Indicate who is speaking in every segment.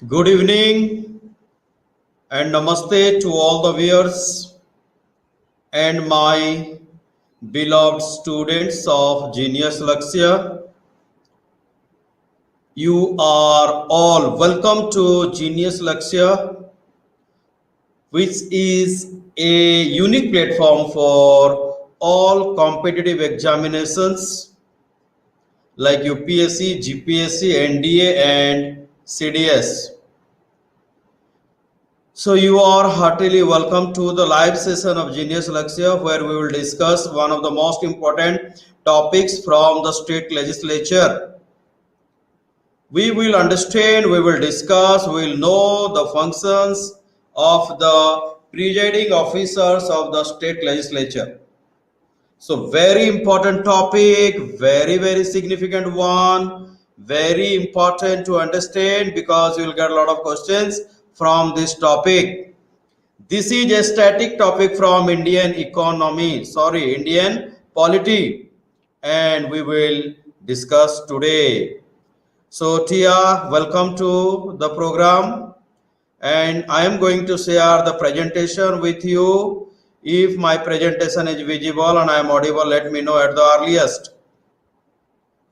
Speaker 1: Good evening and namaste to all the viewers and my beloved students of Genius Lakshya. You are all welcome to Genius Lakshya, which is a unique platform for all competitive examinations like UPSC, GPSC, NDA, and CDS. So you are heartily welcome to the live session of Genius Lakshya, where we will discuss one of the most important topics from the state legislature. We will understand, we will discuss, we will know the functions of the presiding officers of the state legislature. So very important topic, very significant one, very important to understand because you will get a lot of questions from this topic. This is a static topic from Indian polity, and we will discuss today. So, Tia, welcome to the program, and I am going to share the presentation with you. If my presentation is visible and I am audible, let me know at the earliest.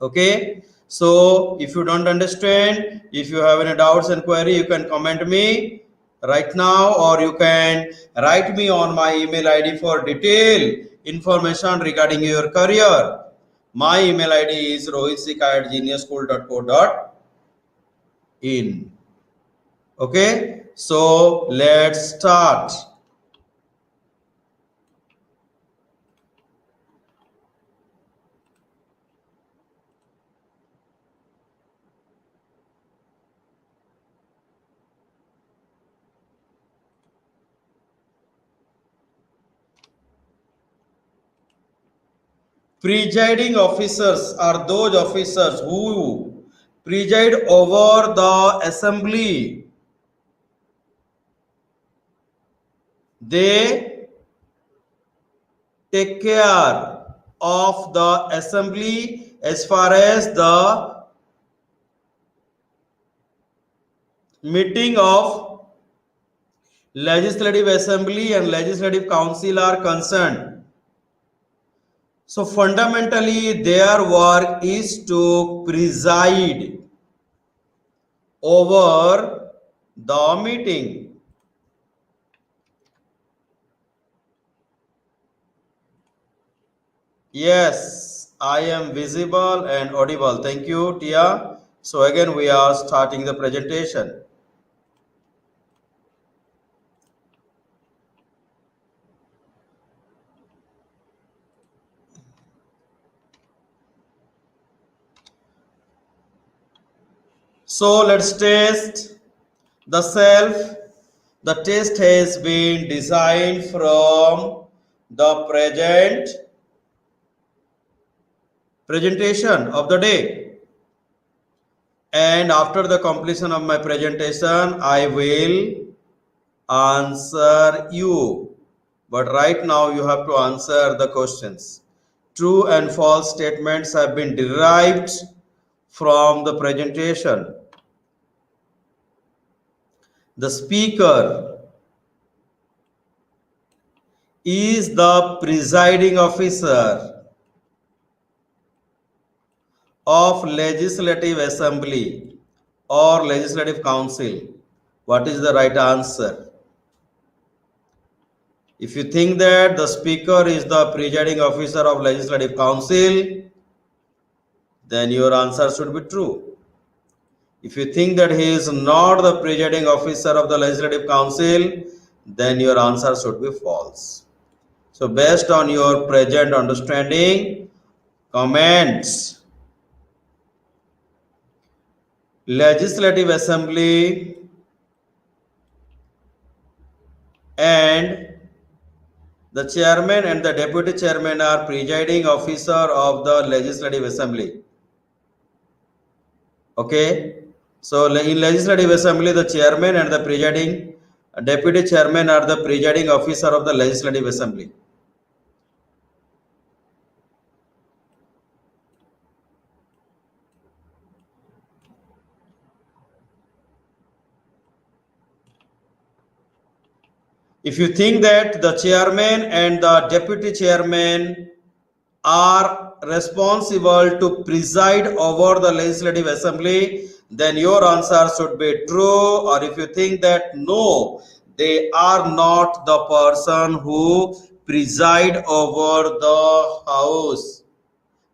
Speaker 1: Okay. So, if you don't understand, if you have any doubts and query, you can comment me right now, or you can write me on my email ID for detailed information regarding your career. My email ID is rohitsika@geniusschool.co.in. Okay, so let's start. Presiding officers are those officers who preside over the assembly. They take care of the assembly as far as the meeting of legislative assembly and legislative council are concerned. So fundamentally their work is to preside over the meeting. Yes, I am visible and audible. Thank you, Tia. So again we are starting the presentation. So let's test the self. The test has been designed from the presentation of the day. And after the completion of my presentation, I will answer you. But right now you have to answer the questions. True and false statements have been derived from the presentation. The speaker is the presiding officer of legislative assembly or legislative council. What is the right answer? If you think that the speaker is the presiding officer of legislative council, then your answer should be true. If you think that he is not the presiding officer of the legislative council, then your answer should be false. So based on your present understanding, comments. Legislative assembly and the chairman and the deputy chairman are presiding officer of the legislative assembly. Okay. So in legislative assembly, the chairman and the presiding deputy chairman are the presiding officer of the legislative assembly. If you think that the chairman and the deputy chairman are responsible to preside over the legislative assembly, then your answer should be true. Or if you think that no, they are not the person who preside over the house,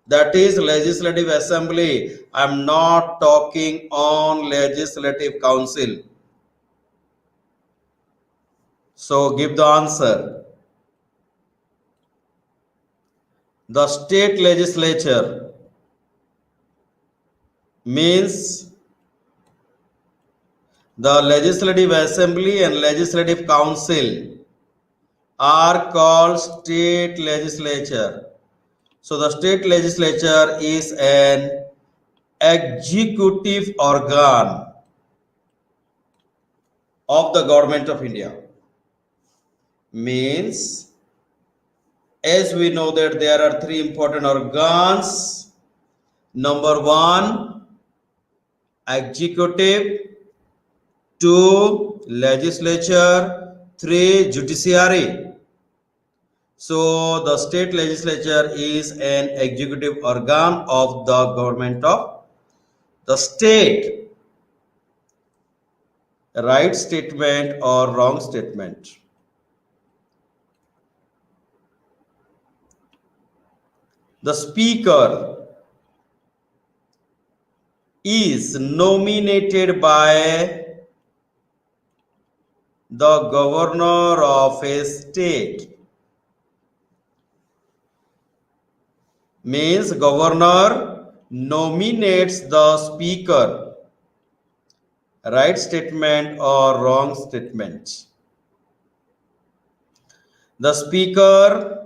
Speaker 1: that is legislative assembly. I'm not talking on legislative council. So give the answer. The state legislature means the legislative assembly and legislative council are called state legislature. So the state legislature is an executive organ of the government of India. Means, as we know that there are three important organs. Number one, executive. Two, legislature. Three, judiciary. So the state legislature is an executive organ of the government of the state. Right statement or wrong statement? The speaker is nominated by the governor of a state. Means governor nominates the speaker. Right statement or wrong statement? The speaker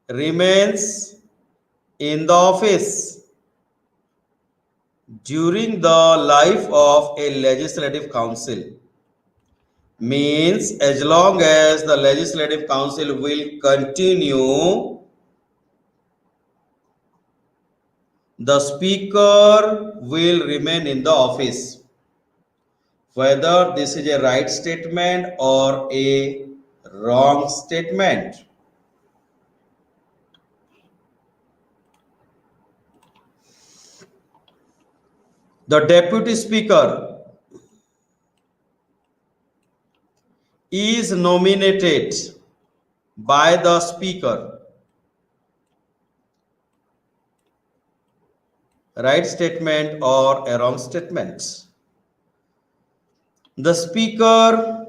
Speaker 1: remains in the office during the life of a legislative council. Means as long as the legislative council will continue, the speaker will remain in the office. Whether this is a right statement or a wrong statement. The deputy speaker is nominated by the speaker. Right statement or a wrong statement? The speaker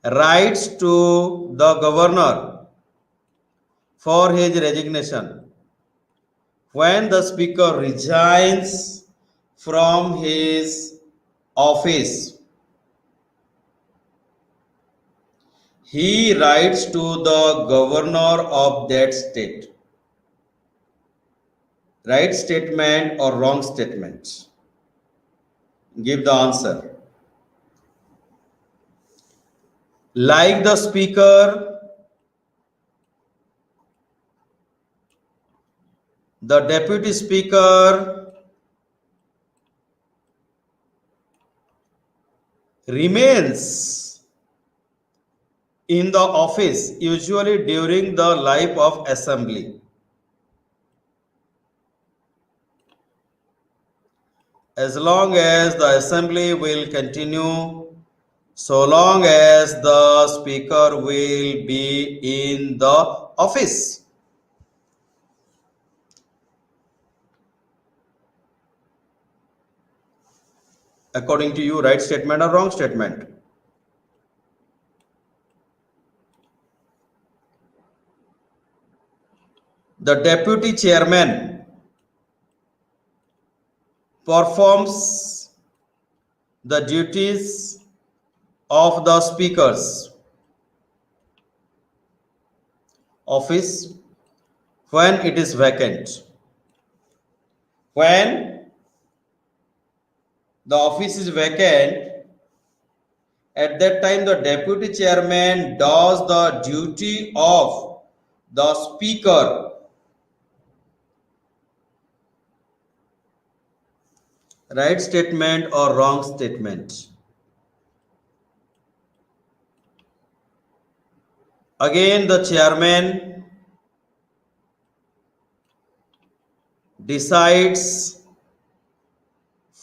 Speaker 1: writes to the governor for his resignation. When the speaker resigns from his office, he writes to the governor of that state. Right statement or wrong statement? Give the answer. Like the speaker, the deputy speaker remains in the office usually during the life of assembly. As long as the assembly will continue, so long as the speaker will be in the office. According to you, right statement or wrong statement? The deputy chairman performs the duties of the speaker's office when it is vacant. When the office is vacant, at that time the deputy chairman does the duty of the speaker. Right statement or wrong statement? Again, the chairman decides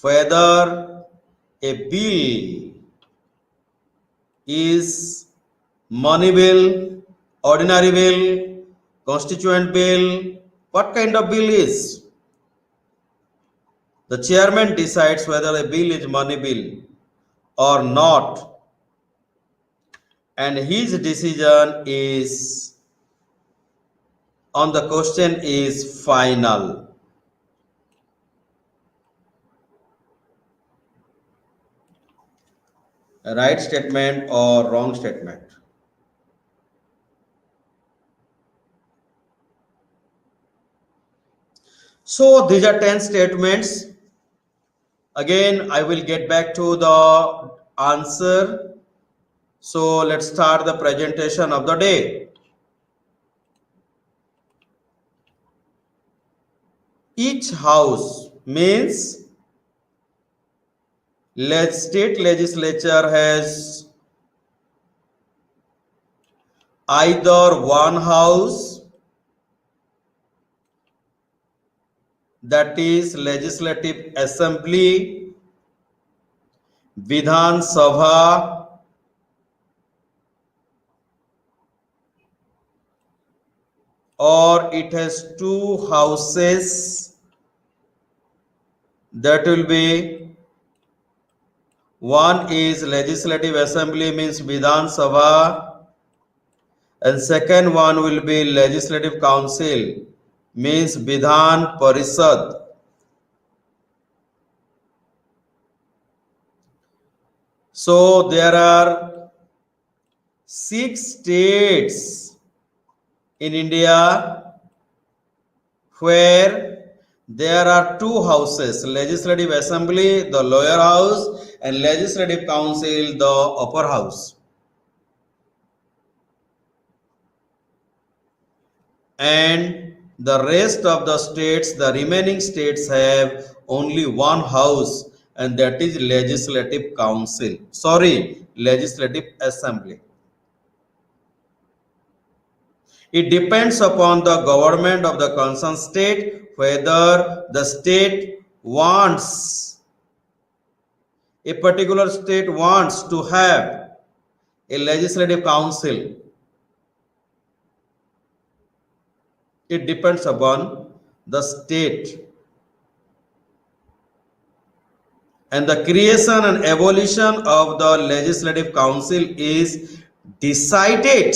Speaker 1: whether a bill is money bill, ordinary bill, constituent bill, what kind of bill is. The chairman decides whether a bill is money bill or not, and his decision is on the question is final. Right statement or wrong statement. So these are 10 statements. Again, I will get back to the answer. So let's start the presentation of the day. Each house means state legislature has either one house, that is legislative assembly, Vidhan Sabha, or it has two houses, that will be one is legislative assembly means Vidhan Sabha, and second one will be legislative council means Vidhan Parishad. So there are 6 states in India where there are two houses, legislative assembly, the lower house, and legislative council, the upper house. And the rest of the states, the remaining states have only one house, and that is legislative council. Sorry, legislative assembly. It depends upon the government of the concerned state whether the state wants, a particular state wants to have a legislative council. It depends upon the state. And the creation and abolition of the legislative council is decided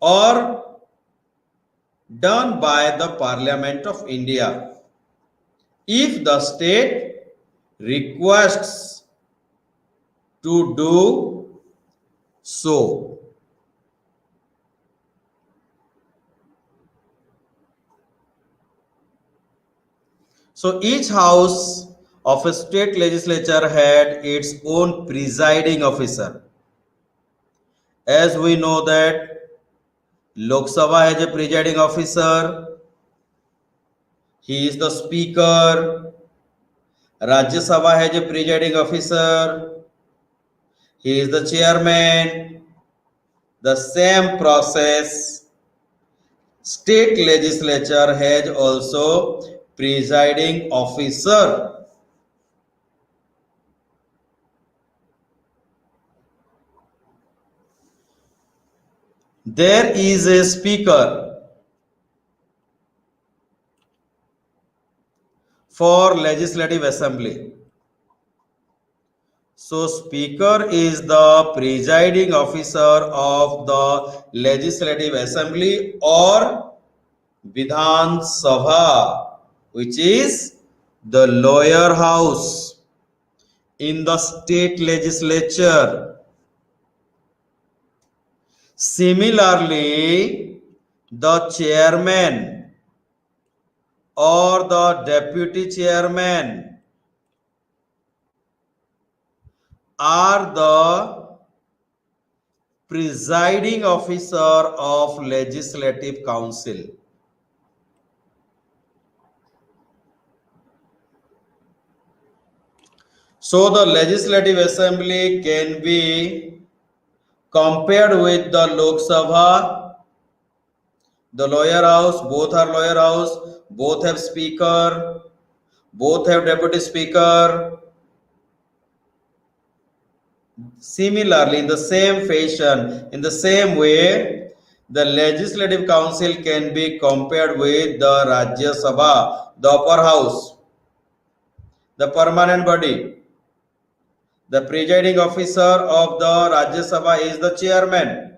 Speaker 1: or done by the Parliament of India if the state requests to do so. So each house of a state legislature had its own presiding officer. As we know that Lok Sabha has a presiding officer, he is the speaker. Rajya Sabha has a presiding officer, he is the chairman. The same process, state legislature has also presiding officer. There is a speaker for legislative assembly. So speaker is the presiding officer of the legislative assembly or Vidhan Sabha, which is the lower house in the state legislature. Similarly, the chairman or the deputy chairman are the presiding officer of legislative council. So the legislative assembly can be compared with the Lok Sabha, the lower house, both are lower house, both have speaker, both have deputy speaker. Similarly, in the same fashion, in the same way, the legislative council can be compared with the Rajya Sabha, the upper house, the permanent body. The presiding officer of the Rajya Sabha is the chairman,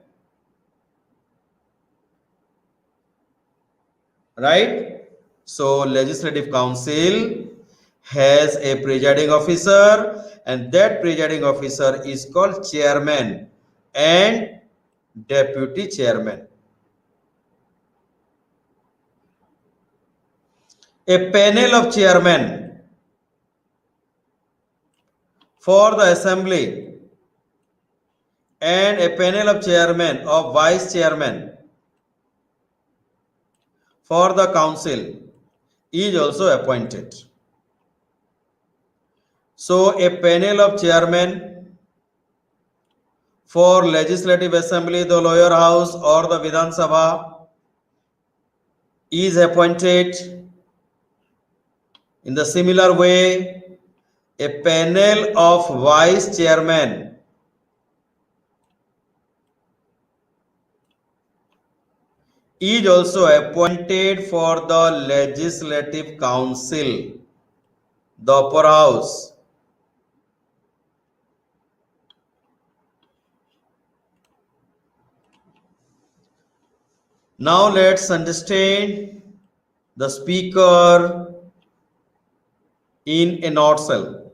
Speaker 1: right? So, legislative council has a presiding officer, and that presiding officer is called chairman and deputy chairman. A panel of chairmen for the assembly and a panel of chairmen of vice chairman for the council is also appointed. So a panel of chairmen for legislative assembly, the lower house or the Vidhan Sabha is appointed. In the similar way, a panel of vice chairmen is also appointed for the legislative council, the upper house. Now let's understand the speaker in a nutshell.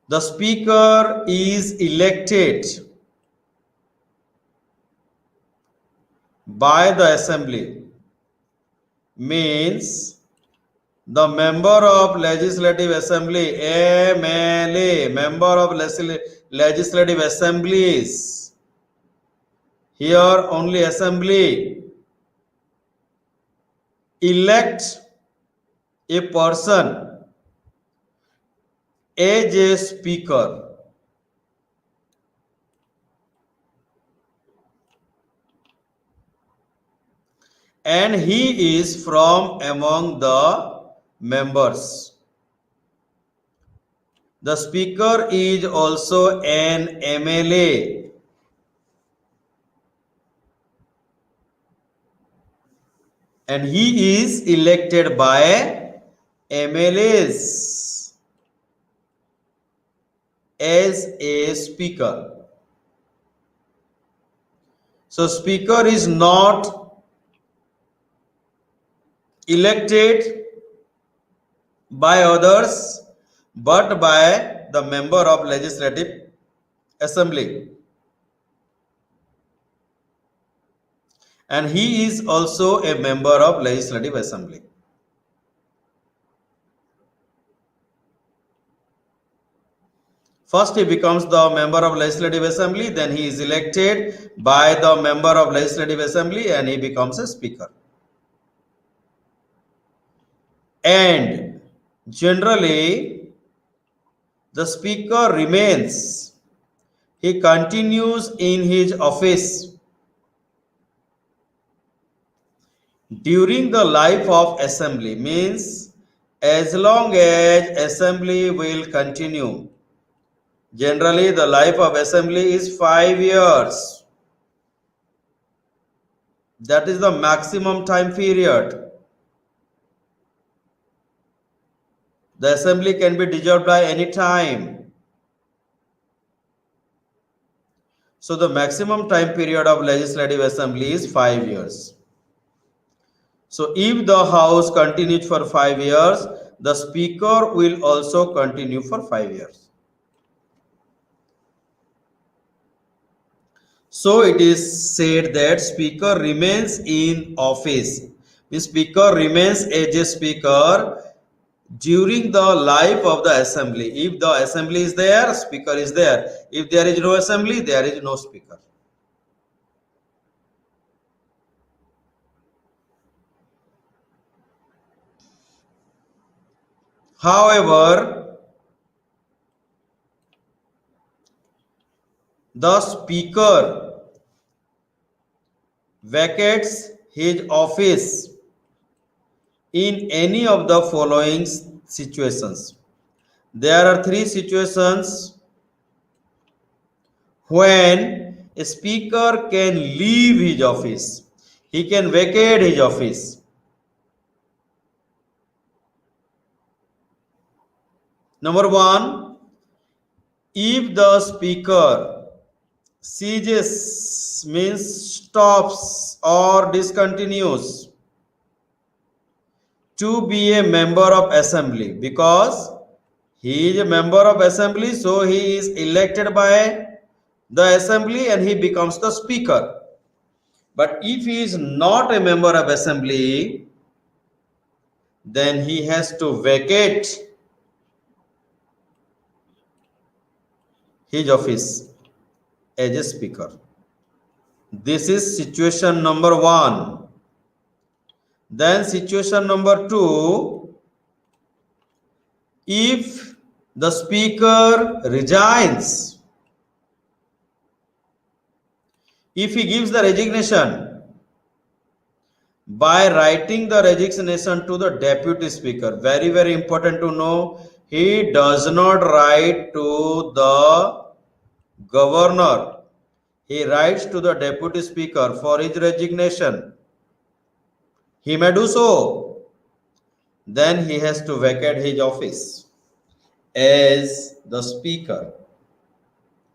Speaker 1: The speaker is elected by the assembly, means the member of legislative assembly, MLA, member of legislative assemblies, here only assembly, elect a person as a speaker, and he is from among the members. The speaker is also an MLA, and he is elected by MLAs as a speaker. So speaker is not elected by others but by the member of legislative assembly, and he is also a member of legislative assembly. First he becomes the member of legislative assembly, then he is elected by the member of legislative assembly and he becomes a speaker. And generally the speaker remains, he continues in his office during the life of assembly, means as long as assembly will continue. Generally the life of assembly is 5 years. That is the maximum time period. The assembly can be dissolved by any time. So the maximum time period of legislative assembly is 5 years. So if the house continues for 5 years, the speaker will also continue for 5 years. So it is said that speaker remains in office. The speaker remains as a speaker during the life of the assembly. If the assembly is there, speaker is there. If there is no assembly, there is no speaker. However, the speaker vacates his office in any of the following situations. There are three situations when a speaker can leave his office. He can vacate his office. Number one, if the speaker ceases means stops or discontinues to be a member of assembly, because he is a member of assembly, so he is elected by the assembly and he becomes the speaker. But if he is not a member of assembly, then he has to vacate his office as a speaker. This is situation number one. Then situation number two, if the speaker resigns, if he gives the resignation by writing the resignation to the deputy speaker, very, very important to know, he does not write to the governor. He writes to the deputy speaker for his resignation. He may do so. Then he has to vacate his office as the speaker.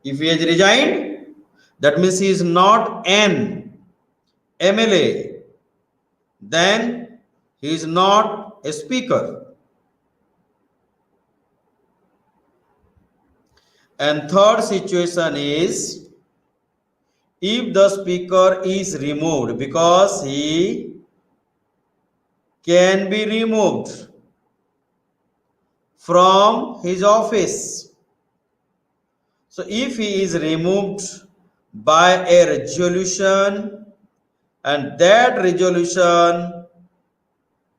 Speaker 1: If he has resigned, that means he is not an MLA. Then he is not a speaker. And third situation is if the speaker is removed, because he can be removed from his office. So if he is removed by a resolution, and that resolution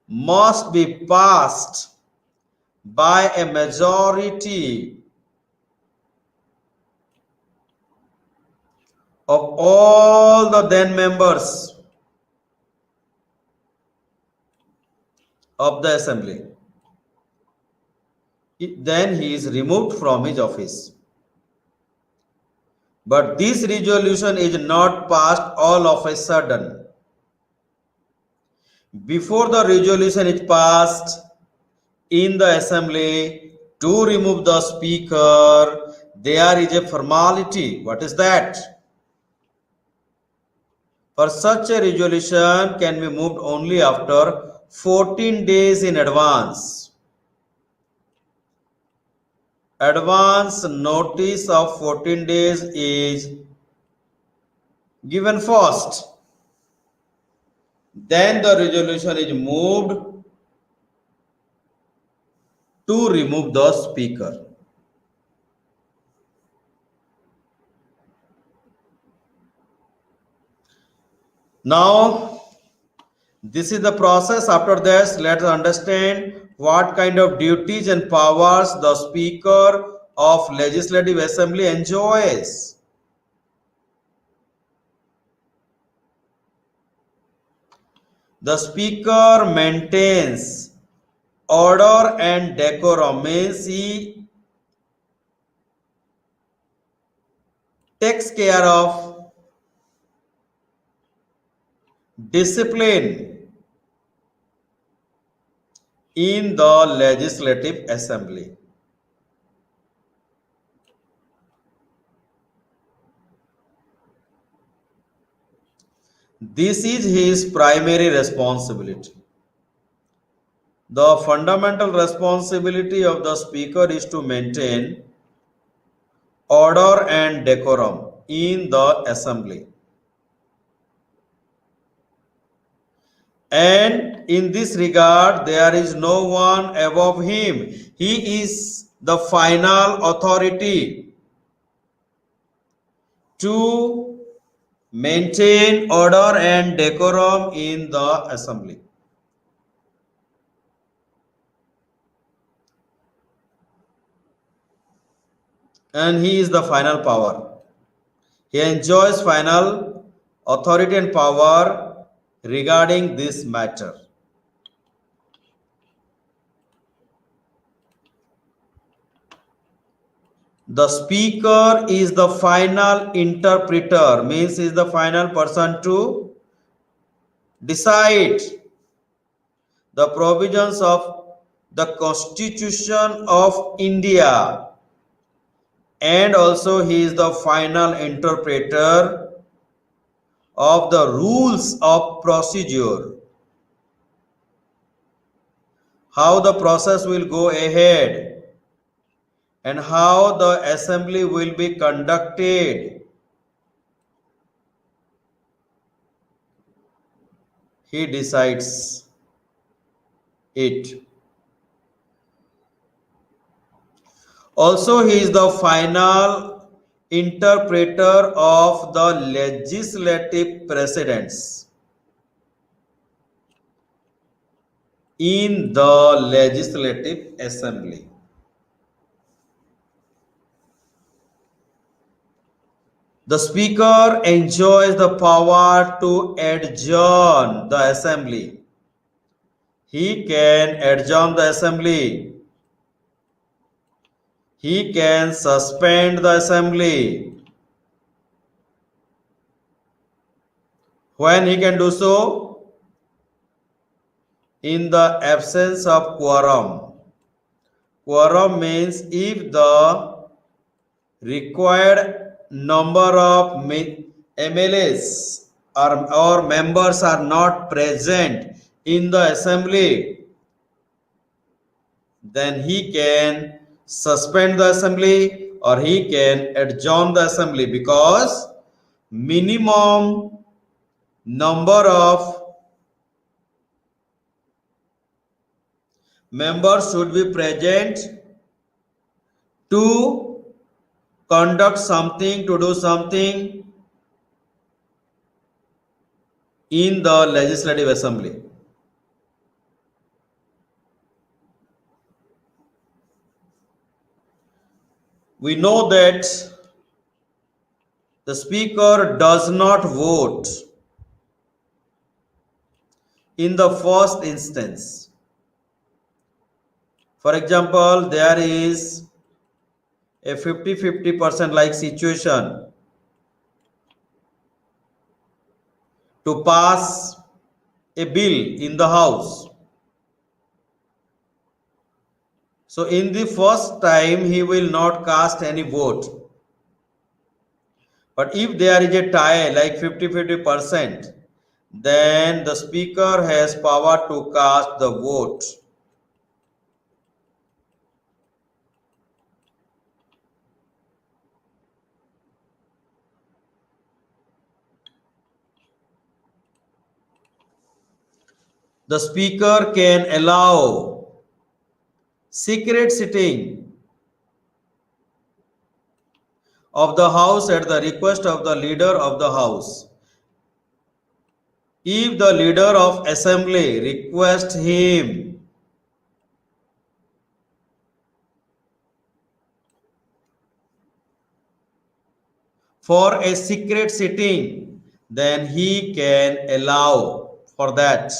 Speaker 1: must be passed by a majority of all the then members of the assembly, then he is removed from his office. But this resolution is not passed all of a sudden. Before the resolution is passed in the assembly to remove the speaker, there is a formality. What is that? For such a resolution can be moved only after 14 days in advance. Advance notice of 14 days is given first. Then the resolution is moved to remove the speaker. Now, this is the process. After this, let us understand what kind of duties and powers the Speaker of Legislative Assembly enjoys. The Speaker maintains order and decorum, means he takes care of discipline in the Legislative Assembly. This is his primary responsibility. The fundamental responsibility of the Speaker is to maintain order and decorum in the Assembly. And in this regard, there is no one above him. He is the final authority to maintain order and decorum in the assembly. And he is the final power. He enjoys final authority and power regarding this matter. The speaker is the final interpreter, means is the final person to decide the provisions of the Constitution of India, and also he is the final interpreter of the rules of procedure, how the process will go ahead and how the assembly will be conducted. He decides it. Also, he is the final interpreter of the legislative precedents in the legislative assembly. The speaker enjoys the power to adjourn the assembly. He can adjourn the assembly. He can suspend the assembly. When he can do so? In the absence of quorum. Quorum means if the required number of MLAs or members are not present in the assembly, then he can suspend the assembly or he can adjourn the assembly, because minimum number of members should be present to conduct something, to do something in the legislative assembly. We know that the speaker does not vote in the first instance. For example, there is a 50-50% like situation to pass a bill in the house. So in the first time he will not cast any vote. But if there is a tie like 50-50%, then the speaker has power to cast the vote. The speaker can allow secret sitting of the house at the request of the leader of the house. If the leader of assembly requests him for a secret sitting, then he can allow for that.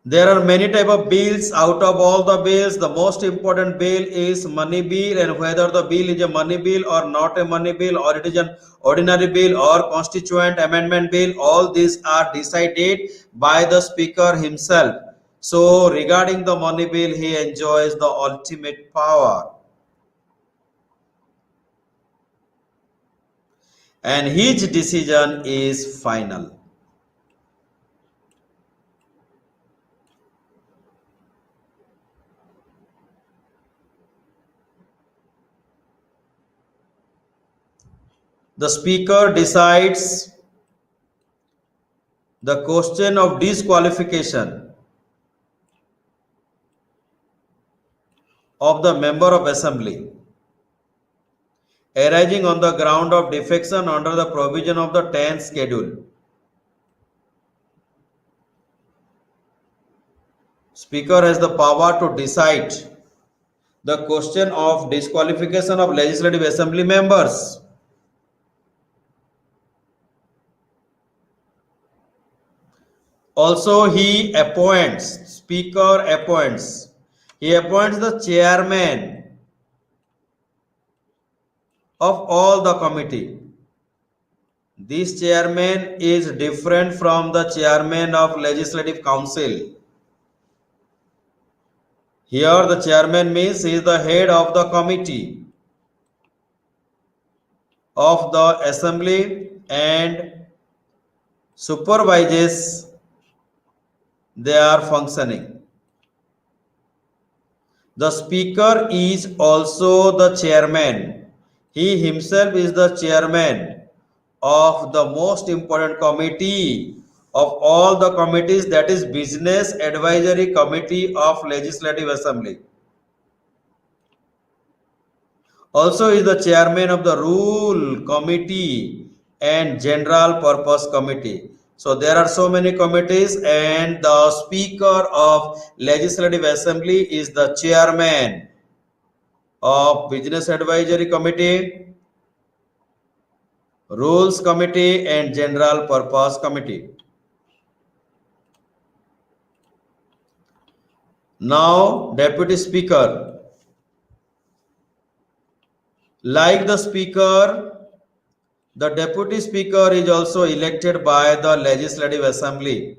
Speaker 1: There are many type of bills. Out of all the bills, the most important bill is money bill, and whether the bill is a money bill or not a money bill, or it is an ordinary bill or constituent amendment bill, all these are decided by the speaker himself. So regarding the money bill, he enjoys the ultimate power, and his decision is final. The speaker decides the question of disqualification of the member of assembly arising on the ground of defection under the provision of the 10th schedule. Speaker has the power to decide the question of disqualification of legislative assembly members. Also, he appoints, speaker appoints, he appoints the chairman of all the committee. This chairman is different from the chairman of legislative council. Here the chairman means he is the head of the committee of the assembly and supervises their functioning. The speaker is also the chairman. He himself is the chairman of the most important committee of all the committees, that is Business Advisory Committee of Legislative Assembly. Also is the chairman of the Rule Committee and General Purpose Committee. So there are so many committees, and the Speaker of Legislative Assembly is the chairman of Business Advisory Committee, Rules Committee and General Purpose Committee. Now, Deputy Speaker. Like the Speaker, the Deputy Speaker is also elected by the Legislative Assembly.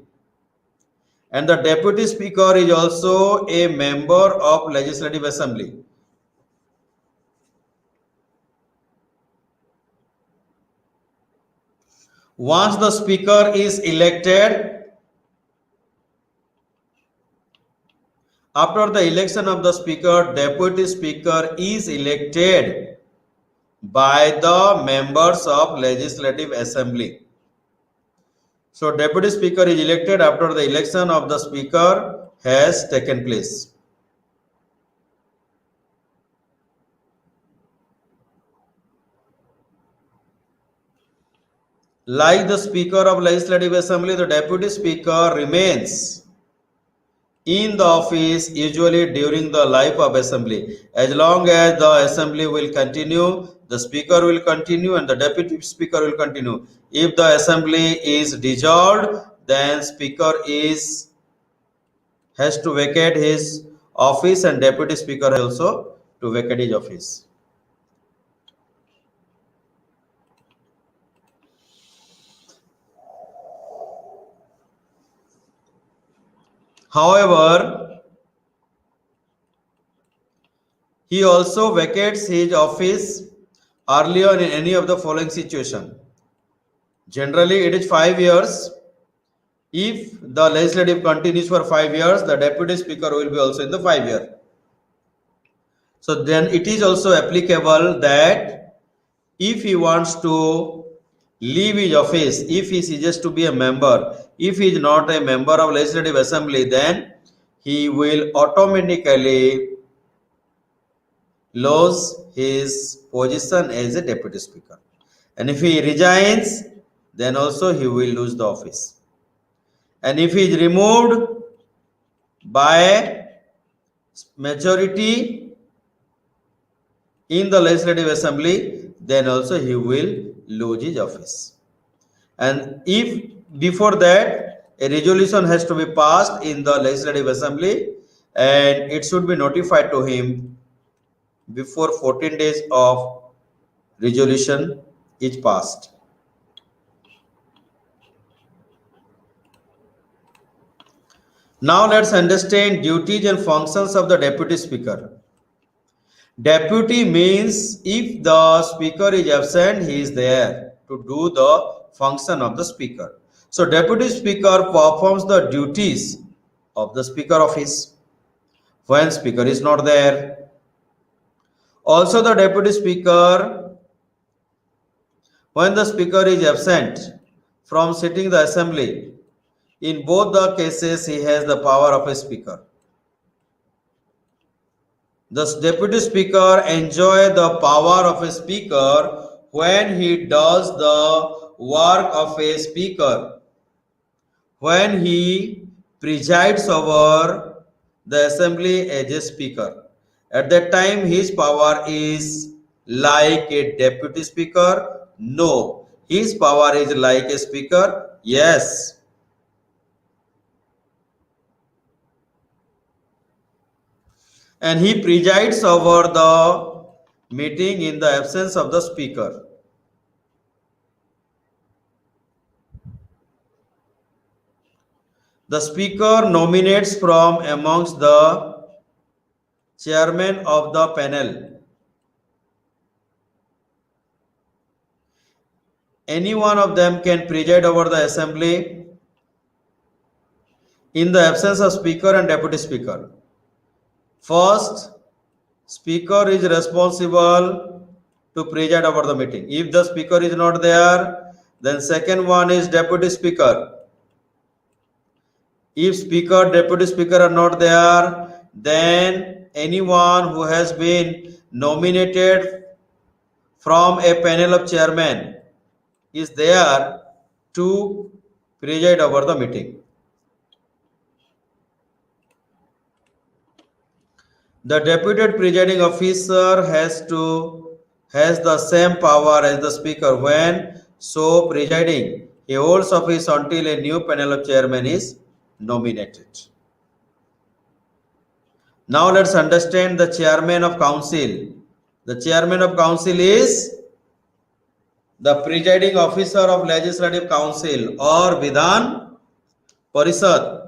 Speaker 1: And the Deputy Speaker is also a member of Legislative Assembly. Once the Speaker is elected, after the election of the Speaker, Deputy Speaker is elected by the members of Legislative Assembly. So Deputy Speaker is elected after the election of the Speaker has taken place. Like the Speaker of Legislative Assembly, the Deputy Speaker remains in the office usually during the life of Assembly. As long as the Assembly will continue, the Speaker will continue and the Deputy Speaker will continue. If the Assembly is dissolved, then Speaker has to vacate his office and Deputy Speaker also to vacate his office. However, he also vacates his office earlier in any of the following situation. Generally, it is 5 years. If the legislative continues for 5 years, the Deputy Speaker will be also in the 5 year. So then it is also applicable that if he wants to leave his office, if he ceases to be a member, if he is not a member of Legislative Assembly, then he will automatically lose his position as a Deputy Speaker. And if he resigns, then also he will lose the office. And if he is removed by majority in the Legislative Assembly, then also he will lose his office. And if before that a resolution has to be passed in the Legislative Assembly and it should be notified to him before 14 days of resolution is passed. Now let's understand duties and functions of the Deputy Speaker. Deputy means if the Speaker is absent, he is there to do the function of the Speaker. So Deputy Speaker performs the duties of the Speaker office when Speaker is not there. Also the Deputy Speaker, when the Speaker is absent from sitting the Assembly, in both the cases he has the power of a Speaker. The Deputy Speaker enjoys the power of a Speaker when he does the work of a Speaker, when he presides over the Assembly as a Speaker. At that time, his power is like a deputy speaker? No. His power is like a speaker? Yes. And he presides over the meeting in the absence of the speaker. The speaker nominates from amongst the chairman of the panel. Any one of them can preside over the assembly in the absence of speaker and deputy speaker. First, speaker is responsible to preside over the meeting. If the speaker is not there, then second one is deputy speaker. If speaker, deputy speaker are not there, then anyone who has been nominated from a panel of chairmen is there to preside over the meeting. The deputed presiding officer has the same power as the speaker when so presiding. He holds office until a new panel of chairmen is nominated. Now let's understand the chairman of council. The chairman of council is the presiding officer of legislative council or Vidhan Parishad.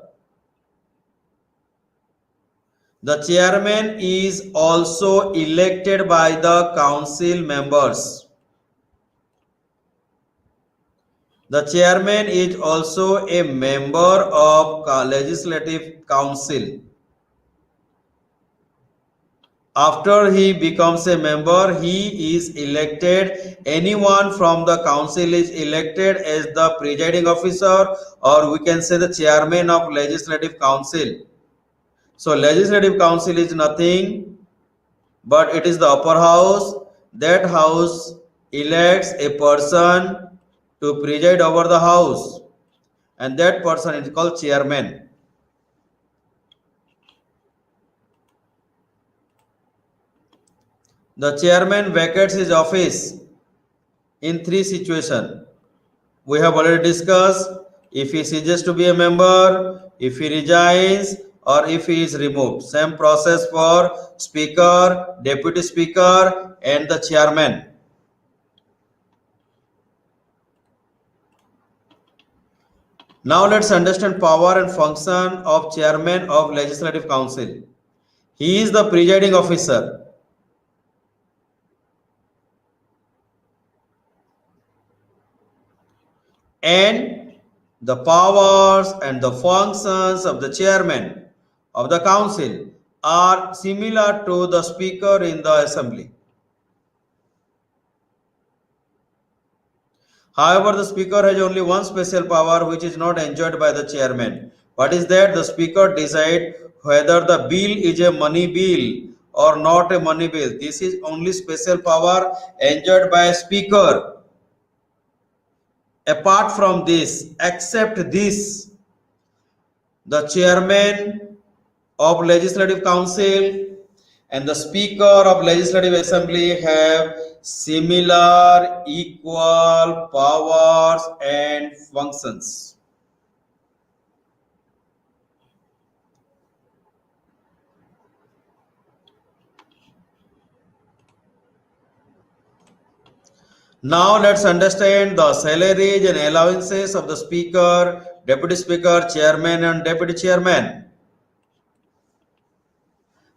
Speaker 1: The chairman is also elected by the council members. The chairman is also a member of legislative council. After he becomes a member, he is elected. Anyone from the council is elected as the presiding officer, or we can say the chairman of legislative council. So legislative council is nothing but it is the upper house. That house elects a person to preside over the house, and that person is called chairman. The chairman vacates his office in three situations. We have already discussed: if he ceases to be a member, if he resigns, or if he is removed. Same process for speaker, deputy speaker, and the chairman. Now let's understand power and function of chairman of legislative council. He is the presiding officer. And the powers and the functions of the chairman of the council are similar to the speaker in the assembly. However, the speaker has only one special power which is not enjoyed by the chairman. What is that? The speaker decides whether the bill is a money bill or not a money bill. This is only special power enjoyed by a speaker. Apart from this, except this, the chairman of legislative council and the speaker of legislative assembly have similar equal powers and functions. Now let's understand the salaries and allowances of the speaker, deputy speaker, chairman and deputy chairman.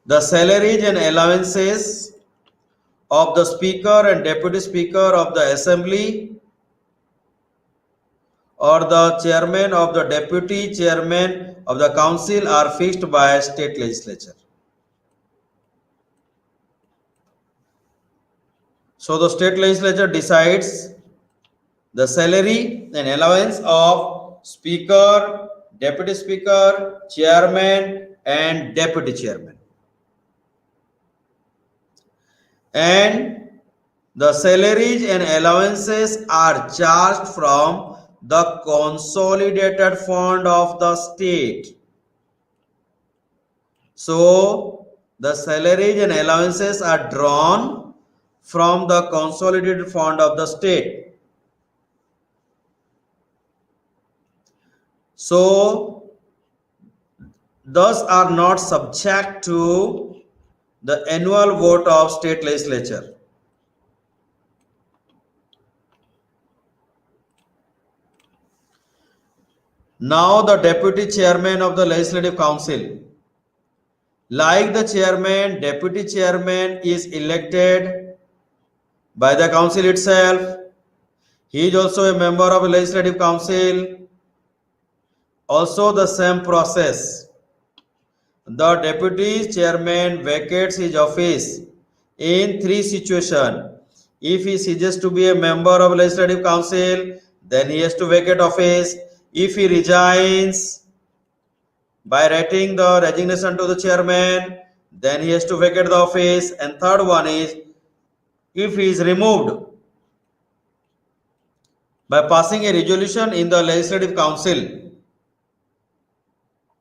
Speaker 1: The salaries and allowances of the speaker and deputy speaker of the assembly or the chairman of the deputy chairman of the council are fixed by state legislature. So the state legislature decides the salary and allowance of speaker, deputy speaker, chairman and deputy chairman. And the salaries and allowances are charged from the consolidated fund of the state. So The salaries and allowances are drawn from the consolidated fund of the state. So, thus are not subject to the annual vote of state legislature. Now the deputy chairman of the legislative council. Like the chairman, deputy chairman is elected by the council itself. He is also a member of the legislative council. Also the same process. The deputy chairman vacates his office in three situations. If he ceases to be a member of legislative council, then he has to vacate office. If he resigns by writing the resignation to the chairman, then he has to vacate the office. And third one is, if he is removed by passing a resolution in the legislative council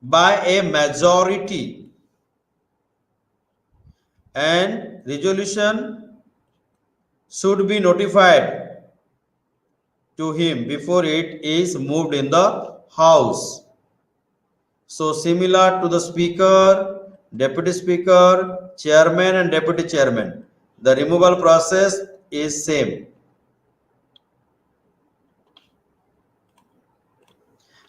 Speaker 1: by a majority, and resolution should be notified to him before it is moved in the house. So similar to the speaker, deputy speaker, chairman and deputy chairman, the removal process is same.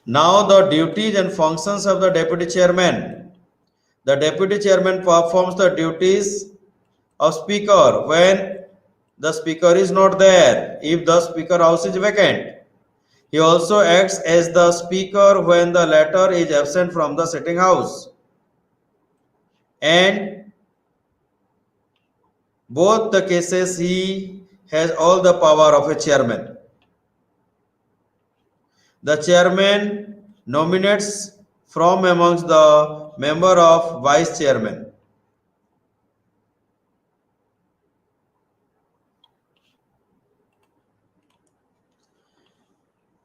Speaker 1: Now the duties and functions of the deputy chairman. The deputy chairman performs the duties of speaker when the speaker is not there, if the speaker house is vacant. He also acts as the speaker when the latter is absent from the sitting house. And both the cases he has all the power of a chairman. The chairman nominates from amongst the member of vice chairman.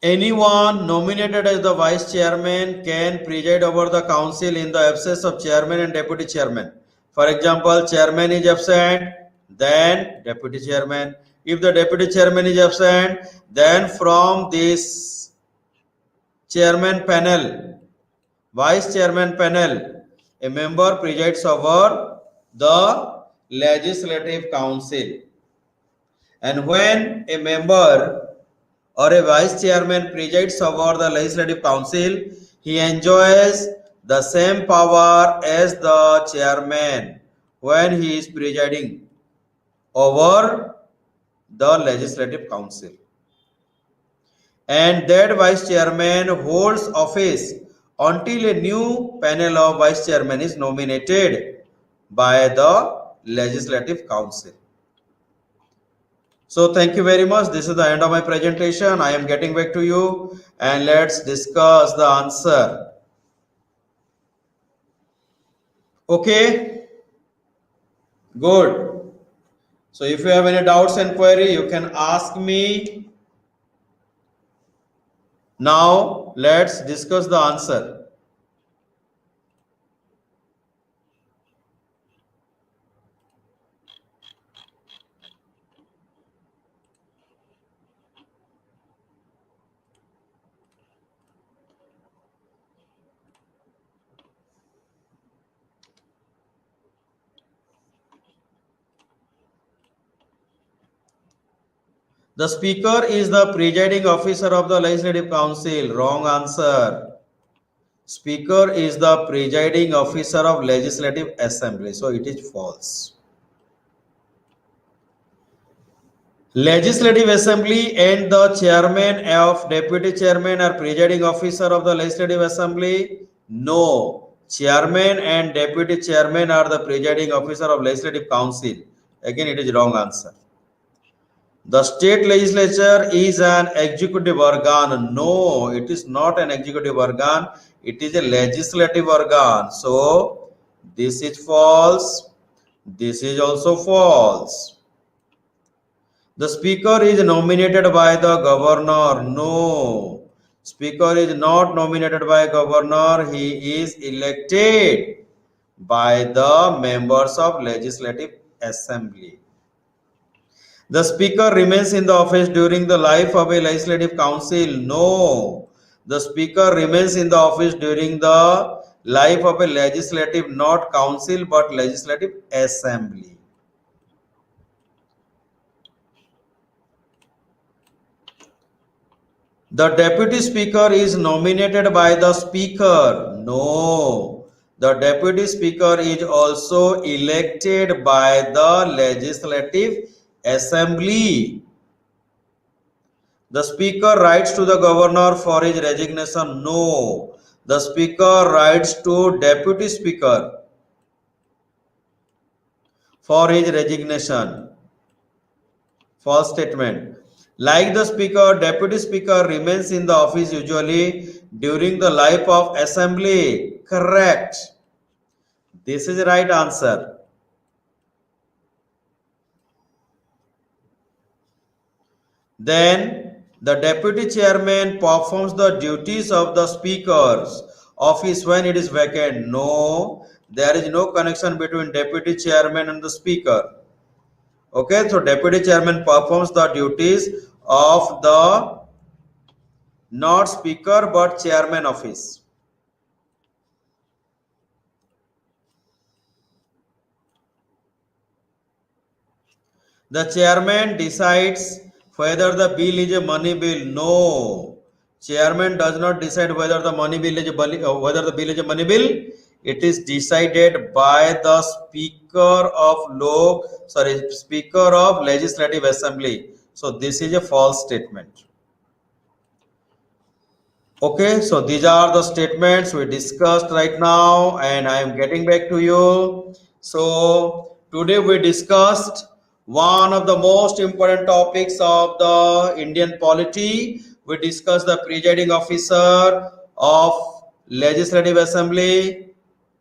Speaker 1: Anyone nominated as the vice chairman can preside over the council in the absence of chairman and deputy chairman. For example, chairman is absent, then deputy chairman. If the deputy chairman is absent, then from this chairman panel, vice chairman panel, a member presides over the legislative council. And when a member or a vice chairman presides over the legislative council, he enjoys the same power as the chairman when he is presiding over the legislative council. And that vice chairman holds office until a new panel of vice chairman is nominated by the legislative council. So thank you very much. This is the end of my presentation. I am getting back to you and let's discuss the answer. Okay, good. So if you have any doubts and query, you can ask me. Now let's discuss the answer. The speaker is the presiding officer of the legislative council. Wrong answer. Speaker is the presiding officer of legislative assembly. So it is false. Legislative assembly and the chairman of deputy chairman are presiding officer of the legislative assembly. No. Chairman and deputy chairman are the presiding officer of legislative council. Again, it is wrong answer. The state legislature is an executive organ. No, it is not an executive organ. It is a legislative organ. So, this is false. This is also false. The speaker is nominated by the governor. No, speaker is not nominated by governor. He is elected by the members of Legislative Assembly. The Speaker remains in the office during the life of a Legislative Council. No. The Speaker remains in the office during the life of a Legislative, not Council, but Legislative Assembly. The Deputy Speaker is nominated by the Speaker. No. The Deputy Speaker is also elected by the Legislative Assembly. The Speaker writes to the Governor for his resignation. No. The Speaker writes to Deputy Speaker for his resignation. False statement. Like the Speaker, Deputy Speaker remains in the office usually during the life of Assembly. Correct. This is the right answer. Then the Deputy Chairman performs the duties of the Speaker's office when it is vacant. No, there is no connection between Deputy Chairman and the Speaker. Okay, so Deputy Chairman performs the duties of the not Speaker but Chairman office. The Chairman decides whether the bill is a money bill. No, Chairman does not decide whether the money bill is whether the bill is a money bill. It is decided by the Speaker of Legislative Assembly. So this is a false statement. Okay, so these are the statements we discussed right now, and I am getting back to you. So today we discussed one of the most important topics of the Indian polity. We discussed the presiding officer of Legislative Assembly,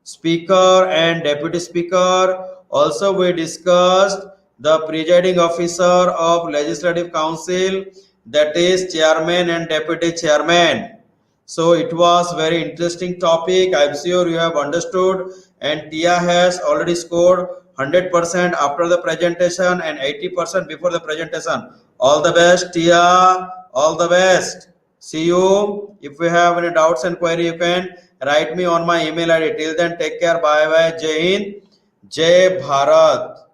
Speaker 1: Speaker and Deputy Speaker. Also we discussed the presiding officer of Legislative Council, that is Chairman and Deputy Chairman. So it was very interesting topic. I'm sure you have understood, and Tia has already scored 100% after the presentation and 80% before the presentation. All the best, Tia. All the best. See you. If you have any doubts and query, you can write me on my email ID. Till then, take care. Bye bye. Jai Hind. Jai Bharat.